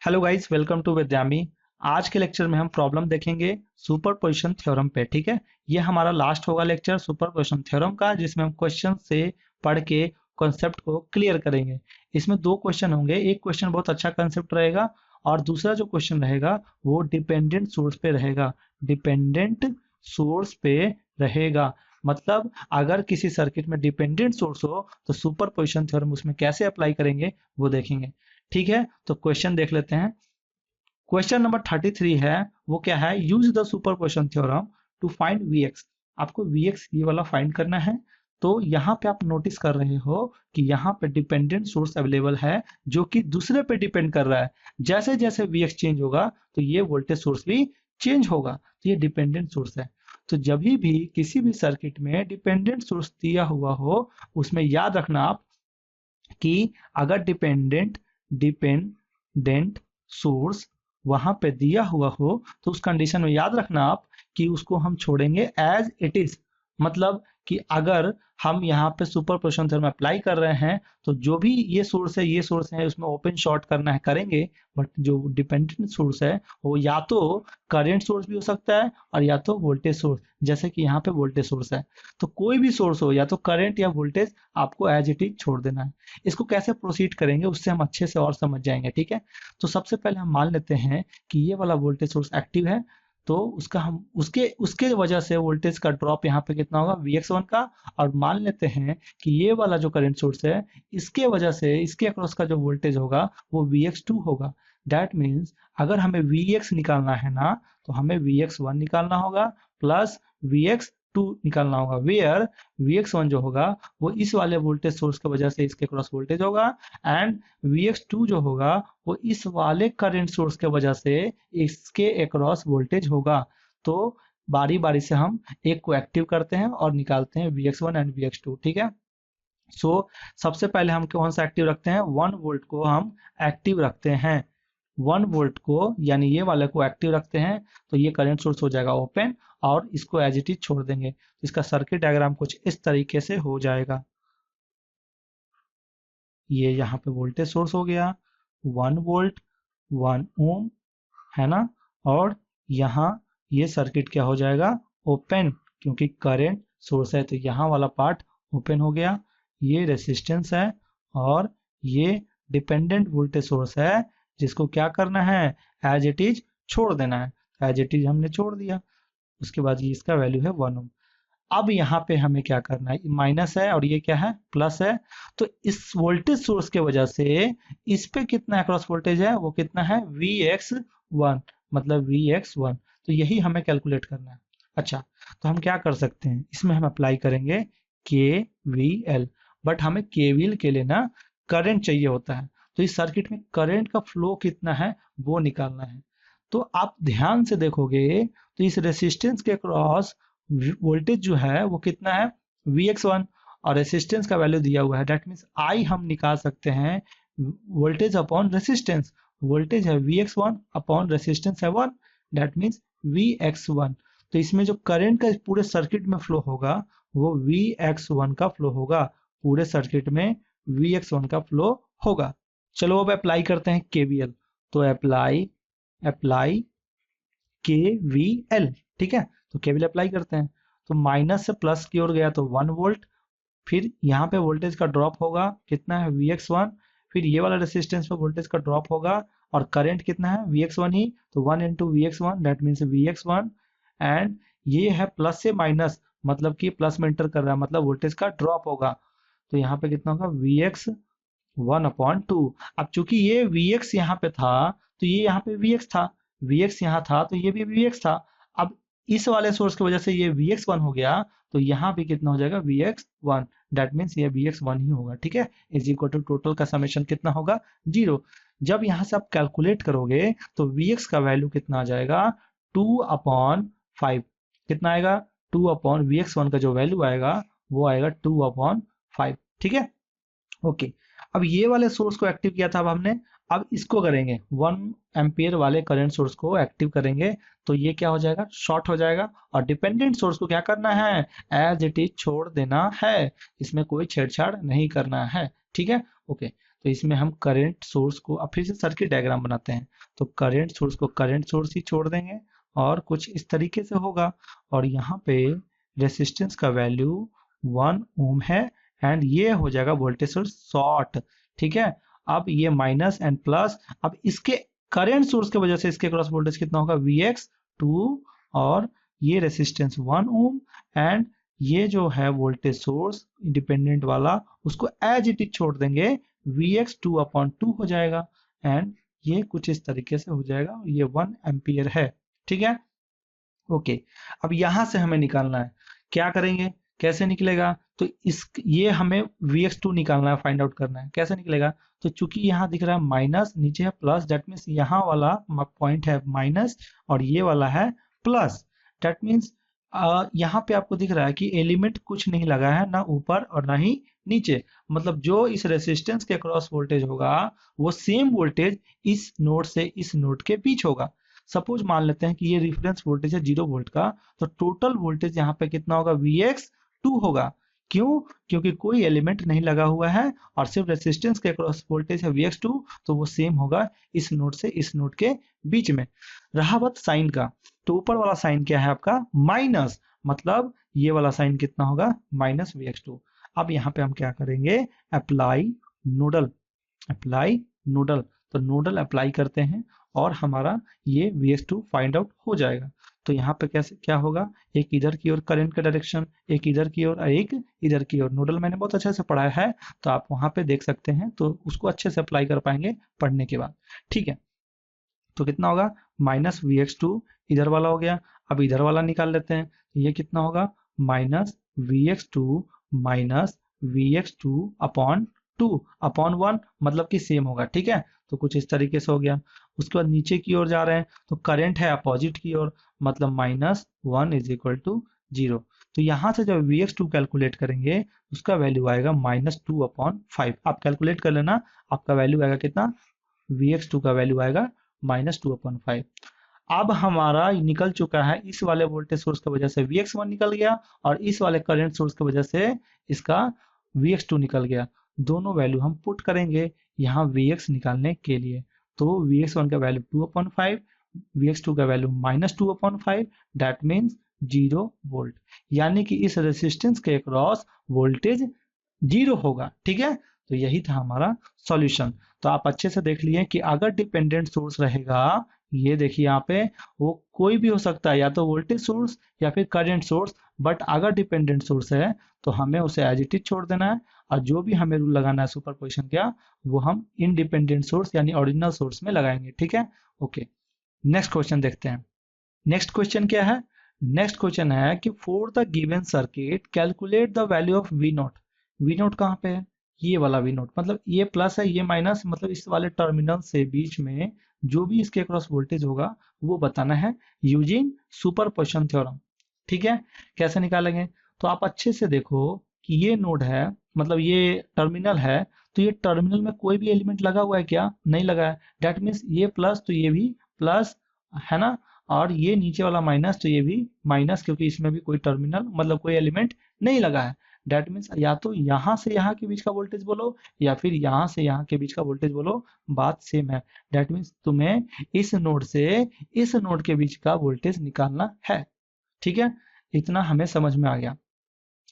Hello guys, welcome to Vidyamee. आज के lecture में हम प्रॉब्लम देखेंगे सुपरपोजिशन थ्योरम पे। ठीक है, ये हमारा लास्ट होगा लेक्चर सुपरपोजिशन थ्योरम का, जिसमें हम क्वेश्चन से पढ़ के कॉन्सेप्ट को क्लियर करेंगे। इसमें दो क्वेश्चन होंगे, एक क्वेश्चन बहुत अच्छा कंसेप्ट रहेगा और दूसरा जो क्वेश्चन रहेगा वो डिपेंडेंट सोर्स पे रहेगा। डिपेंडेंट सोर्स पे रहेगा मतलब अगर किसी सर्किट में डिपेंडेंट सोर्स हो तो सुपरपोजिशन थ्योरम उसमें कैसे अप्लाई करेंगे वो देखेंगे। ठीक है, तो क्वेश्चन देख लेते हैं। क्वेश्चन नंबर 33 है, वो क्या है? Use the superposition theorem to find V X. आपको वी एक्स ये वाला फाइंड करना है। तो यहाँ पे आप नोटिस कर रहे हो कि यहाँ पे डिपेंडेंट सोर्स अवेलेबल है जो कि दूसरे पे डिपेंड कर रहा है। जैसे जैसे वी एक्स चेंज होगा तो ये वोल्टेज सोर्स भी चेंज होगा। तो ये डिपेंडेंट सोर्स है। तो जब भी किसी भी सर्किट में डिपेंडेंट सोर्स दिया हुआ हो, उसमें याद रखना आप कि अगर डिपेंडेंट सोर्स वहां पे दिया हुआ हो तो उस कंडीशन में याद रखना आप कि उसको हम छोड़ेंगे एज इट इज। मतलब कि अगर हम यहाँ पे सुपरपोजिशन थ्योरम अप्लाई कर रहे हैं तो जो भी ये सोर्स है उसमें ओपन शॉर्ट करना है करेंगे। बट जो डिपेंडेंट सोर्स है वो या तो करंट सोर्स भी हो सकता है और या तो वोल्टेज सोर्स, जैसे कि यहाँ पे वोल्टेज सोर्स है। तो कोई भी सोर्स हो, या तो करंट या वोल्टेज, आपको एज इट इज छोड़ देना है। इसको कैसे प्रोसीड करेंगे उससे हम अच्छे से और समझ जाएंगे। ठीक है, तो सबसे पहले हम मान लेते हैं कि ये वाला वोल्टेज सोर्स एक्टिव है। तो उसका हम उसके उसके वजह से वोल्टेज का ड्रॉप यहाँ पे कितना होगा, Vx1 का। और मान लेते हैं कि ये वाला जो करंट सोर्स है, इसके वजह से इसके अक्रॉस का जो वोल्टेज होगा वो Vx2 होगा। दैट मीन्स अगर हमें Vx निकालना है ना, तो हमें Vx1 निकालना होगा प्लस Vx2 निकालना होगा। वेयर Vx1 जो होगा वो इस वाले वोल्टेज सोर्स की वजह से इसके क्रॉस वोल्टेज होगा, एंड Vx2 जो होगा वो इस वाले करंट सोर्स के वजह से इसके अक्रॉस वोल्टेज होगा। तो बारी बारी से हम एक को एक्टिव करते हैं और निकालते हैं Vx1 एंड Vx2। ठीक है, सो सबसे पहले हम कौन सा एक्टिव रखते हैं, 1 वोल्ट को हम एक्टिव रखते हैं। 1 वोल्ट को यानी ये वाले को एक्टिव रखते हैं। तो ये करंट सोर्स हो जाएगा ओपन और इसको एज इट इज छोड़ देंगे। तो इसका सर्किट डायग्राम कुछ इस तरीके से हो जाएगा। ये यहाँ पे वोल्टेज सोर्स हो गया 1 वोल्ट 1 ओम, है ना। और यहाँ ये सर्किट क्या हो जाएगा, ओपन, क्योंकि करंट सोर्स है तो यहाँ वाला पार्ट ओपन हो गया। ये रेसिस्टेंस है और ये डिपेंडेंट वोल्टेज सोर्स है जिसको क्या करना है, एज इट इज छोड़ देना है। एज इट इज हमने छोड़ दिया। उसके बाद ये इसका वैल्यू है 1 ओम। अब यहाँ पे हमें क्या करना है, माइनस है और ये क्या है, प्लस है। तो इस वोल्टेज सोर्स के वजह से इस पे कितना अक्रॉस वोल्टेज है, वो कितना है, Vx1, मतलब Vx1। तो यही हमें कैलकुलेट करना है। अच्छा, तो हम क्या कर सकते हैं, इसमें हम अप्लाई करेंगे KVL। बट हमें KVL के लिए ना करंट चाहिए होता है। तो इस सर्किट में करंट का फ्लो कितना है वो निकालना है। तो आप ध्यान से देखोगे तो इस रेसिस्टेंस के क्रॉस वोल्टेज जो है वो कितना है, Vx1, और रेसिस्टेंस का वैल्यू दिया हुआ है। दैट मीन्स I हम निकाल सकते हैं वोल्टेज अपॉन रेसिस्टेंस। वोल्टेज है Vx1 अपॉन रेसिस्टेंस है 1, दैट मीन्स Vx1। तो इसमें जो करंट का पूरे सर्किट में फ्लो होगा वो Vx1 का फ्लो होगा। पूरे सर्किट में Vx1 का फ्लो होगा। चलो अब अप्लाई करते हैं KVL। तो अप्लाई KVL। ठीक है, तो KVL अप्लाई करते हैं। तो माइनस से प्लस की ओर गया तो 1 वोल्ट। फिर यहाँ पे वोल्टेज का ड्रॉप होगा कितना है, Vx1। फिर ये वाला रेसिस्टेंस पे वोल्टेज का ड्रॉप होगा और करंट कितना है, Vx1 ही। तो 1 into Vx1 that means Vx1। And ये है प्लस से माइनस, मतलब कि प्लस में इंटर कर रहा है, मतलब वोल्टेज का ड्रॉप होगा। तो यहाँ पे कितना होगा, Vx1/2। अब चूंकि ये Vx यहाँ पे था तो ये यहाँ पे Vx था, Vx यहाँ था तो ये भी Vx था। अब इस वाले सोर्स की वजह से ये Vx1 हो गया। तो यहाँ पे कितना हो जाएगा, Vx1। दैट मीन्स ये Vx1 ही होगा। ठीक है, इज इक्वल टू टोटल का समेशन कितना होगा, 0। जब यहाँ से आप कैलकुलेट करोगे तो Vx का वैल्यू कितना आ जाएगा, 2/5। कितना आएगा, 2 Vx1 का जो वैल्यू आएगा वो आएगा 2/5। ठीक है, ओके। अब ये वाले सोर्स को एक्टिव किया था अब हमने। अब इसको करेंगे 1 एम्पियर वाले करंट सोर्स को एक्टिव करेंगे। तो ये क्या हो जाएगा, शॉर्ट हो जाएगा। और डिपेंडेंट सोर्स को क्या करना है, एज इट इज छोड़ देना है। इसमें कोई छेड़छाड़ नहीं करना है। ठीक है, ओके। तो इसमें हम करंट सोर्स को, अब फिर से सर्किट डायग्राम बनाते हैं, तो करंट सोर्स को करंट सोर्स ही छोड़ देंगे और कुछ इस तरीके से होगा। और यहाँ पे रेसिस्टेंस का वैल्यू 1 ओम है एंड ये हो जाएगा वोल्टेज सोर्स शॉर्ट। ठीक है, अब ये माइनस एंड प्लस, अब इसके करंट सोर्स की वजह से इसके क्रॉस वोल्टेज कितना होगा Vx2, और ये रेसिस्टेंस 1 ओम एंड ये जो है वोल्टेज सोर्स इंडिपेंडेंट वाला उसको एज इट इज छोड़ देंगे, Vx2/2 हो जाएगा एंड ये कुछ इस तरीके से हो जाएगा, ये 1 एम्पियर है। ठीक है, ओके। अब यहां से हमें निकालना है, क्या करेंगे, कैसे निकलेगा, तो इस ये हमें Vx2 निकालना है, फाइंड आउट करना है, कैसे निकलेगा। तो चूंकि यहाँ दिख रहा है माइनस, नीचे है प्लस, दैट मीन्स यहाँ वाला पॉइंट है माइनस और ये वाला है प्लस। दैट मीन्स यहाँ पे आपको दिख रहा है कि एलिमेंट कुछ नहीं लगा है, ना ऊपर और ना ही नीचे, मतलब जो इस रेसिस्टेंस के क्रॉस वोल्टेज होगा वो सेम वोल्टेज इस नोड से इस नोड के बीच होगा। सपोज मान लेते हैं कि ये रिफरेंस वोल्टेज है 0 वोल्ट का, तो टोटल वोल्टेज यहाँ पे कितना होगा Vx2 होगा। क्यों, क्योंकि कोई एलिमेंट नहीं लगा हुआ है और सिर्फ रेसिस्टेंस के अक्रॉस वोल्टेज है Vx2, तो वो सेम होगा इस नोड से इस नोड के बीच में। रहा बात साइन का, तो ऊपर वाला साइन क्या है आपका माइनस, मतलब ये वाला साइन कितना होगा -Vx2। अब यहाँ पे हम क्या करेंगे, अप्लाई नोडल, अप्लाई नोडल, तो नोडल अप्लाई करते हैं और हमारा ये Vx2 फाइंड आउट हो जाएगा। तो यहाँ पे कैसे क्या होगा, एक इधर की ओर करंट का डायरेक्शन, एक इधर की ओर, एक इधर की ओर। नोडल मैंने बहुत अच्छे से पढ़ाया है, तो आप वहां पे देख सकते हैं, तो उसको अच्छे से अप्लाई कर पाएंगे पढ़ने के बाद। ठीक है, तो कितना होगा -Vx2, इधर वाला हो गया। अब इधर वाला निकाल लेते हैं, ये कितना होगा -Vx2 -Vx2/2 अपॉन 1, मतलब कि सेम होगा। ठीक है, तो कुछ इस तरीके से हो गया। उसके बाद नीचे की ओर जा रहे हैं, तो करंट है अपोजिट की ओर, मतलब -1 = 0। तो यहां से जब Vx2 कैलकुलेट करेंगे उसका वैल्यू आएगा -2/5। आप कैलकुलेट कर लेना, आपका वैल्यू आएगा कितना, Vx2 का वैल्यू आएगा -2/5। अब हमारा निकल चुका है, इस वाले वोल्टेज सोर्स की वजह से Vx1 निकल गया और इस वाले करंट सोर्स की वजह से इसका Vx2 निकल गया। दोनों वैल्यू हम पुट करेंगे यहाँ Vx निकालने के लिए, तो Vx1 का वैल्यू 2/5, Vx2 का वैल्यू -2/5, दैट मीन्स 0 वोल्ट, यानी कि इस रेसिस्टेंस के अक्रॉस वोल्टेज 0 होगा। ठीक है, तो यही था हमारा सॉल्यूशन। तो आप अच्छे से देख लिए कि अगर डिपेंडेंट सोर्स रहेगा, ये देखिए यहाँ पे, वो कोई भी हो सकता है, या तो वोल्टेज सोर्स या फिर करंट सोर्स, बट अगर डिपेंडेंट सोर्स है तो हमें उसे एज इट इज छोड़ देना है, और जो भी हमें रूल लगाना है सुपरपोजिशन का, वो हम इंडिपेंडेंट सोर्स यानी ओरिजिनल सोर्स में लगाएंगे। ठीक है, ओके। नेक्स्ट क्वेश्चन देखते हैं। नेक्स्ट क्वेश्चन क्या है, नेक्स्ट क्वेश्चन है कि for the given circuit calculate the value of V naught. V naught कहाँ पे है, ये वाला वी नोट, मतलब ये प्लस है ये माइनस, मतलब इस वाले टर्मिनल से बीच में जो भी इसके अक्रॉस वोल्टेज होगा वो बताना है यूजिंग सुपरपोजिशन थ्योरम। ठीक है, कैसे निकालेंगे, तो आप अच्छे से देखो कि ये नोड है, मतलब ये टर्मिनल है, तो ये टर्मिनल में कोई भी एलिमेंट लगा हुआ है क्या, नहीं लगा है, डेट मीन्स ये प्लस तो ये भी प्लस है ना, और ये नीचे वाला माइनस तो ये भी माइनस, क्योंकि इसमें भी कोई टर्मिनल मतलब कोई एलिमेंट नहीं लगा है। डेट मीन्स या तो यहाँ से यहाँ के बीच का वोल्टेज बोलो या फिर यहाँ से यहाँ के बीच का वोल्टेज बोलो, बात सेम है। डेट मीन्स तुम्हें इस नोड से इस नोड के बीच का वोल्टेज निकालना है। ठीक है, इतना हमें समझ में आ गया।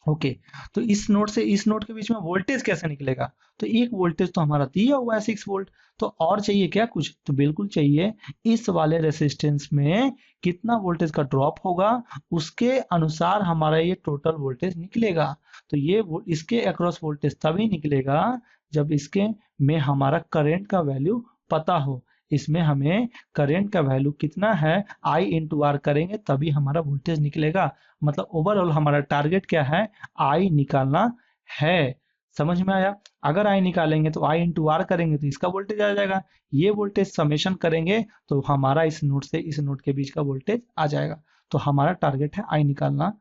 ओके, तो इस नोड से इस नोड के बीच में वोल्टेज कैसे निकलेगा, तो एक वोल्टेज तो हमारा दिया हुआ है 6 वोल्ट, तो और चाहिए क्या कुछ, तो बिल्कुल चाहिए इस वाले रेसिस्टेंस में कितना वोल्टेज का ड्रॉप होगा, उसके अनुसार हमारा ये टोटल वोल्टेज निकलेगा। तो ये इसके अक्रॉस वोल्टेज तभी निकलेगा जब इसके में हमारा करंट का वैल्यू पता हो। इसमें हमें करंट का वैल्यू कितना है I इंटू आर करेंगे तभी हमारा वोल्टेज निकलेगा। मतलब ओवरऑल हमारा टारगेट क्या है, I निकालना है। समझ में आया, अगर I निकालेंगे तो I इंटू आर करेंगे तो इसका वोल्टेज आ जाएगा, ये वोल्टेज समेशन करेंगे तो हमारा इस नोड से इस नोड के बीच का वोल्टेज आ जाएगा। तो हमारा टारगेट है I निकालना।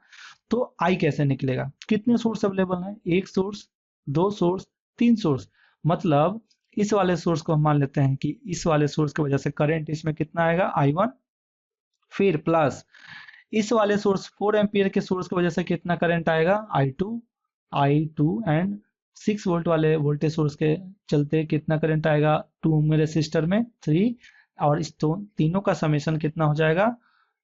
तो I कैसे निकलेगा, कितने सोर्स अवेलेबल है, एक सोर्स, दो सोर्स, तीन सोर्स, मतलब इस वाले सोर्स को हम मान लेते हैं कि इस वाले सोर्स की वजह से करंट इसमें कितना आएगा I1, फिर प्लस इस वाले सोर्स 4 एम्पियर के सोर्स की वजह से कितना करंट आएगा I2 एंड 6 वोल्ट वाले वोल्टेज सोर्स के चलते कितना करंट आएगा 2 ओम में रेसिस्टर में 3, और इस तीनों का समेशन कितना हो जाएगा,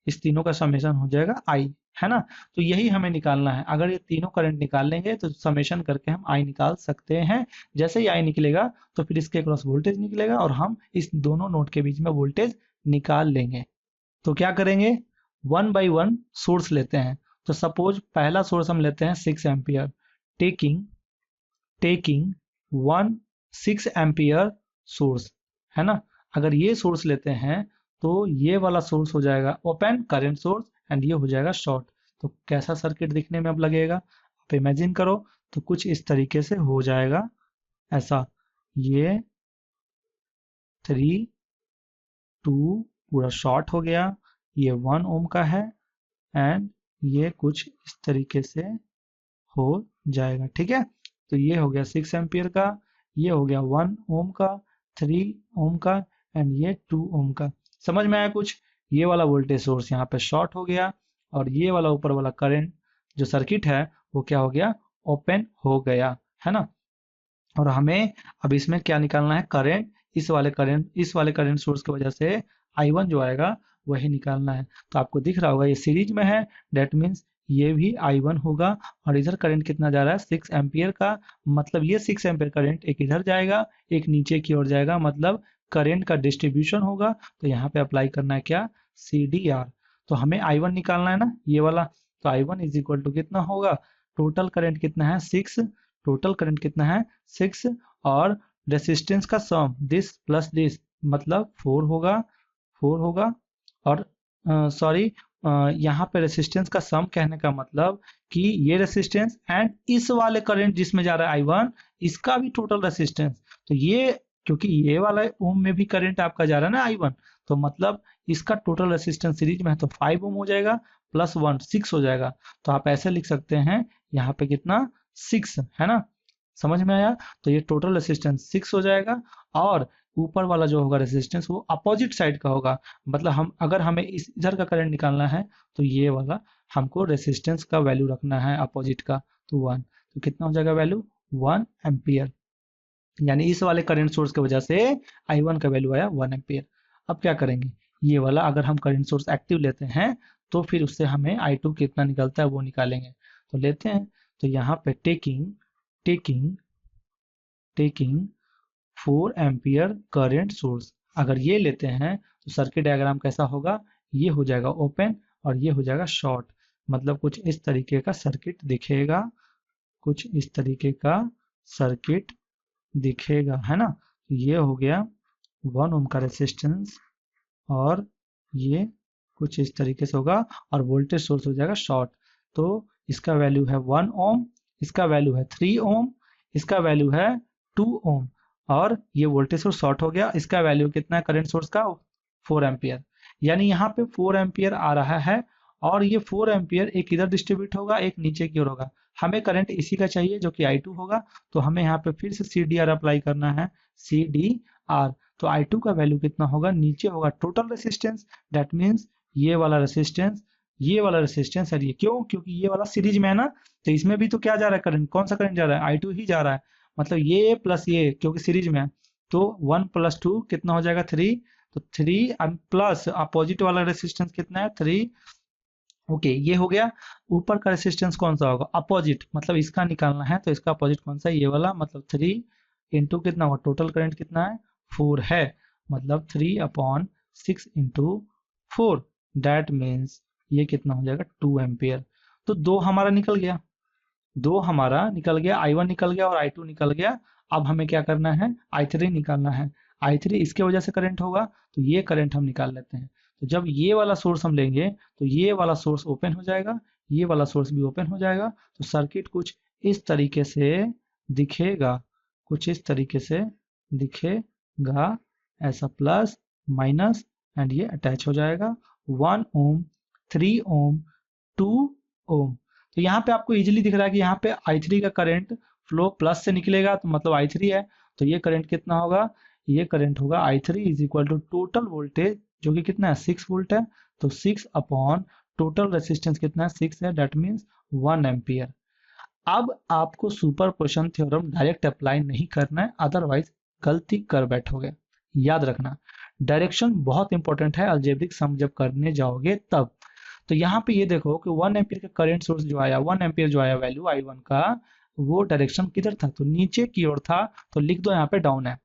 इस तीनों का समेशन हो जाएगा आई, है ना। तो यही हमें निकालना है। अगर ये तीनों करंट निकाल लेंगे तो समेशन करके हम आई निकाल सकते हैं। जैसे ही आई निकलेगा तो फिर इसके क्रॉस वोल्टेज निकलेगा और हम इस दोनों नोड के बीच में वोल्टेज निकाल लेंगे। तो क्या करेंगे, 1 बाई 1 सोर्स लेते हैं। तो सपोज पहला सोर्स हम लेते हैं 6 एम्पियर, टेकिंग 1 6 एम्पियर सोर्स, है ना। अगर ये सोर्स लेते हैं तो ये वाला सोर्स हो जाएगा ओपन करंट सोर्स एंड ये हो जाएगा शॉर्ट। तो कैसा सर्किट दिखने में अब लगेगा, आप इमेजिन करो। तो कुछ इस तरीके से हो जाएगा ऐसा, ये 3 2 पूरा शॉर्ट हो गया, ये 1 ओम का है एंड ये कुछ इस तरीके से हो जाएगा, ठीक है। तो ये हो गया 6 एम्पियर का, ये हो गया 1 ओम का, 3 ओम का एंड ये 2 ओम का। समझ में आया कुछ। ये वाला वोल्टेज सोर्स यहाँ पे शॉर्ट हो गया और ये वाला ऊपर वाला करंट जो सर्किट है वो क्या हो गया, ओपन हो गया, है ना। और हमें अब इसमें क्या निकालना है, करंट। इस वाले करंट सोर्स की वजह से I1 जो आएगा वही निकालना है। तो आपको दिख रहा होगा ये सीरीज में है, डेट मीन्स ये भी I1 होगा। और इधर करंट कितना जा रहा है 6 एम्पियर का, मतलब ये 6 एम्पियर करंट एक इधर जाएगा एक नीचे की ओर जाएगा, मतलब करंट का डिस्ट्रीब्यूशन होगा। तो यहाँ पे अप्लाई करना है क्या, CDR। तो हमें I1 निकालना है ना ये वाला। तो I1 इज इक्वल टू कितना होगा, टोटल करंट कितना है 6, टोटल करंट कितना है 6 और रेसिस्टेंस का सम दिस प्लस दिस मतलब 4 होगा, 4 होगा। और सॉरी, यहाँ पे रेसिस्टेंस का सम कहने का मतलब कि ये रेसिस्टेंस एंड इस वाले करंट जिसमें जा रहा है I1 इसका भी टोटल रेसिस्टेंस। तो ये क्योंकि ये वाला ओम में भी करंट आपका जा रहा है ना I1, तो मतलब इसका टोटल रेसिस्टेंस सीरीज में है तो 5 ओम हो जाएगा प्लस 1 6 हो जाएगा। तो आप ऐसे लिख सकते हैं यहाँ पे कितना 6, है ना। समझ में आया। तो ये टोटल रेसिस्टेंस 6 हो जाएगा और ऊपर वाला जो होगा रेसिस्टेंस वो अपोजिट साइड का होगा। मतलब हम अगर हमें इस इधर का करंट निकालना है तो ये वाला हमको रेसिस्टेंस का वैल्यू रखना है अपोजिट का, तो 1। तो कितना हो जाएगा वैल्यू 1 एम्पियर, यानी इस वाले करंट सोर्स की वजह से I1 का वैल्यू आया 1 एम्पियर। अब क्या करेंगे, ये वाला अगर हम करंट सोर्स एक्टिव लेते हैं तो फिर उससे हमें I2 कितना निकलता है वो निकालेंगे। तो लेते हैं, तो यहाँ पे टेकिंग 4 एम्पियर करंट सोर्स अगर ये लेते हैं तो सर्किट डायग्राम कैसा होगा, ये हो जाएगा ओपन और ये हो जाएगा शॉर्ट। मतलब कुछ इस तरीके का सर्किट दिखेगा, कुछ इस तरीके का सर्किट दिखेगा, है ना। तो ये हो गया 1 ओम का रेसिस्टेंस और ये कुछ इस तरीके से होगा और वोल्टेज सोर्स हो जाएगा शॉर्ट। तो इसका वैल्यू है 1 ओम, इसका वैल्यू है 3 ओम, इसका वैल्यू है 2 ओम और ये वोल्टेज सोर्स शॉर्ट हो गया। इसका वैल्यू कितना है करंट सोर्स का 4 एम्पियर। यानी यहाँ पे 4 एम्पियर आ रहा है और ये 4 एम्पियर एक इधर डिस्ट्रीब्यूट होगा एक नीचे की ओर होगा। हमें करंट इसी का चाहिए जो कि I2 होगा। तो हमें यहाँ पे फिर से CDR अप्लाई करना है, CDR। तो I2 का वैल्यू कितना होगा, नीचे होगा टोटल रेसिस्टेंस, दैट मीन्स ये वाला रेसिस्टेंस, ये वाला रेसिस्टेंस है। ये क्यों, क्योंकि ये वाला सीरीज में है ना। तो इसमें भी तो क्या जा रहा है करंट, कौन सा करंट जा रहा है I2 ही जा रहा है। मतलब ये प्लस ये क्योंकि सीरीज में है तो 1 + 2 कितना हो जाएगा 3। तो 3 प्लस अपोजिट वाला रेसिस्टेंस कितना है 3। ओके ये हो गया। ऊपर का रेसिस्टेंस कौन सा होगा अपोजिट, मतलब इसका निकालना है तो इसका अपोजिट कौन सा है ये वाला। मतलब 3 इंटू कितना होगा, टोटल करंट कितना है 4 है, मतलब 3/6 इंटू 4 दैट मीन्स ये कितना हो जाएगा 2 एम्पियर। तो दो हमारा निकल गया, दो हमारा निकल गया, I1 निकल गया और I2 निकल गया। अब हमें क्या करना है I3 निकालना है। I3 इसके वजह से करंट होगा तो ये करंट हम निकाल लेते हैं। तो जब ये वाला सोर्स हम लेंगे तो ये वाला सोर्स ओपन हो जाएगा, ये वाला सोर्स भी ओपन हो जाएगा। तो सर्किट कुछ इस तरीके से दिखेगा, कुछ इस तरीके से दिखेगा, ऐसा प्लस माइनस एंड ये अटैच हो जाएगा 1 ओम 3 ओम 2 ओम। तो यहाँ पे आपको इजीली दिख रहा है कि यहाँ पे I3 का करंट फ्लो प्लस से निकलेगा तो मतलब I3 है। तो ये करंट कितना होगा, ये करंट होगा I3 is equal to total voltage जो कि कितना है 6 वोल्ट है। तो 6 अपॉन टोटल रेसिस्टेंस कितना है 6 है, दैट मीन्स 1 एम्पियर। अब आपको सुपरपोजिशन थ्योरम डायरेक्ट अप्लाई नहीं करना है, अदरवाइज गलती कर बैठोगे। याद रखना, डायरेक्शन बहुत इंपॉर्टेंट है अलजेब्रिक सम जब करने जाओगे तब। तो यहाँ पे ये देखो कि 1 एम्पियर का करंट सोर्स जो आया, 1 एम्पियर जो आया वैल्यू I1 का, वो डायरेक्शन किधर था, तो नीचे की ओर था, तो लिख दो यहाँ पे डाउन है।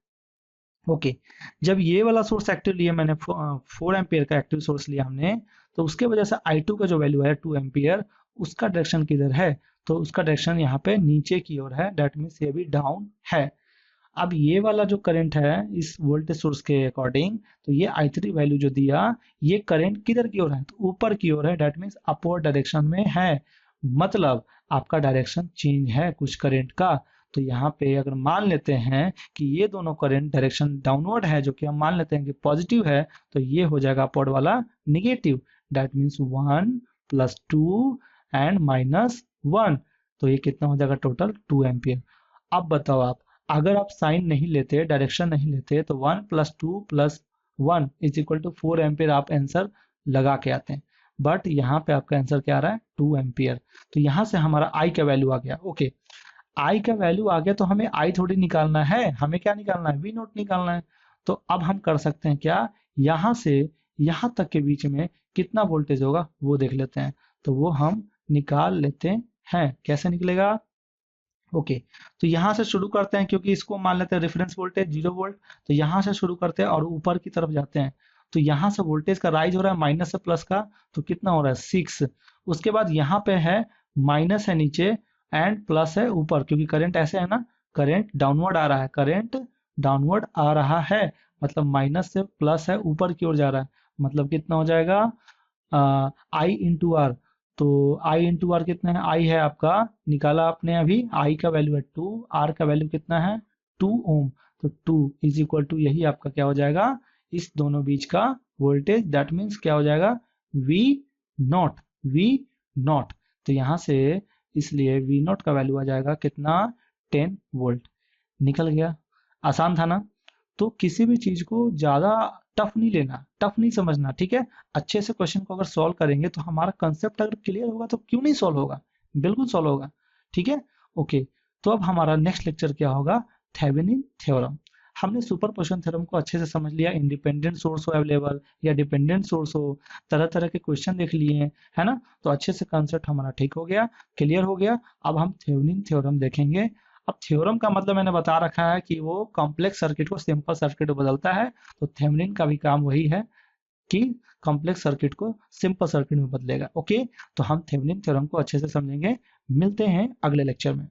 ओके, जब ये वाला सोर्स एक्टिव लिया मैंने, 4 एम्पियर का एक्टिव सोर्स लिया हमने, तो उसके वजह से I2 का जो वैल्यू है 2 एम्पियर, उसका डायरेक्शन किधर है, तो उसका डायरेक्शन यहाँ पे नीचे की ओर है, दैट मीन्स ये भी डाउन है। अब ये वाला जो करंट है इस वोल्टेज सोर्स के अकॉर्डिंग, तो ये I3 वैल्यू जो दिया, ये करंट किधर की ओर है, तो ऊपर की ओर है, दैट मीन्स अपवर्ड डायरेक्शन में है। मतलब आपका डायरेक्शन चेंज है कुछ करंट का। तो यहाँ पे अगर मान लेते हैं कि ये दोनों करंट डायरेक्शन डाउनवर्ड है, जो कि हम मान लेते हैं कि पॉजिटिव है, तो ये हो जाएगा अपवर्ड वाला निगेटिव, दैट मीन्स 1 + 2 एंड -1, तो ये कितना हो जाएगा टोटल 2 एम्पियर। अब बताओ आप, अगर आप साइन नहीं लेते, डायरेक्शन नहीं लेते, तो 1 + 2 + 1 = 4 एम्पियर आप आंसर लगा के आते हैं। बट यहाँ पे आपका आंसर क्या आ रहा है, 2 एम्पियर। तो यहाँ से हमारा आई का वैल्यू आ गया। ओके, आई का वैल्यू आ गया, तो हमें आई थोड़ी निकालना है, हमें क्या निकालना है, वी नोट निकालना है। तो अब हम कर सकते हैं क्या, यहाँ से यहाँ तक के बीच में कितना वोल्टेज होगा वो देख लेते हैं। तो वो हम निकाल लेते हैं, कैसे निकलेगा। ओके, तो यहाँ से शुरू करते हैं, क्योंकि इसको मान लेते हैं रेफरेंस वोल्टेज 0 वोल्ट। तो यहाँ से शुरू करते हैं और ऊपर की तरफ जाते हैं। तो यहाँ से वोल्टेज का राइज हो रहा है माइनस से प्लस का, तो कितना हो रहा है 6। उसके बाद यहाँ पे है माइनस है नीचे एंड प्लस है ऊपर, क्योंकि करंट ऐसे है ना, करंट डाउनवर्ड आ रहा है, करंट डाउनवर्ड आ रहा है, मतलब माइनस से प्लस है, ऊपर की ओर जा रहा है, मतलब कितना हो जाएगा आई इंटू आर। तो आई इंटू आर कितना है, आई है आपका, निकाला आपने अभी, आई का वैल्यू है 2, आर का वैल्यू कितना है 2 ओम। तो 2 = यही आपका क्या हो जाएगा, इस दोनों बीच का वोल्टेज, दैट मीन्स क्या हो जाएगा वी नॉट, वी नॉट। तो यहाँ से इसलिए वी नॉट का वैल्यू आ जाएगा कितना, 10 वोल्ट। निकल गया, आसान था ना। तो किसी भी चीज को ज्यादा टफ नहीं लेना, टफ नहीं समझना, ठीक है। अच्छे से क्वेश्चन को अगर सॉल्व करेंगे तो हमारा कंसेप्ट अगर क्लियर होगा तो क्यों नहीं सॉल्व होगा, बिल्कुल सॉल्व होगा, ठीक है। ओके, तो अब हमारा नेक्स्ट लेक्चर क्या होगा, थेवेनिन थ्योरम। हमने सुपरपोजिशन थ्योरम को अच्छे से समझ लिया, इंडिपेंडेंट सोर्स हो अवेलेबल या डिपेंडेंट सोर्स हो, तरह तरह के क्वेश्चन देख लिए हैं, है ना। तो अच्छे से कंसेप्ट हमारा ठीक हो गया, क्लियर हो गया। अब हम थेवेनिन थ्योरम देखेंगे। अब थ्योरम का मतलब मैंने बता रखा है कि वो कॉम्प्लेक्स सर्किट को सिंपल सर्किट में बदलता है। तो थेवेनिन का भी काम वही है कि कॉम्प्लेक्स सर्किट को सिंपल सर्किट में बदलेगा। ओके, तो हम थेवेनिन थ्योरम को अच्छे से समझेंगे। मिलते हैं अगले लेक्चर में।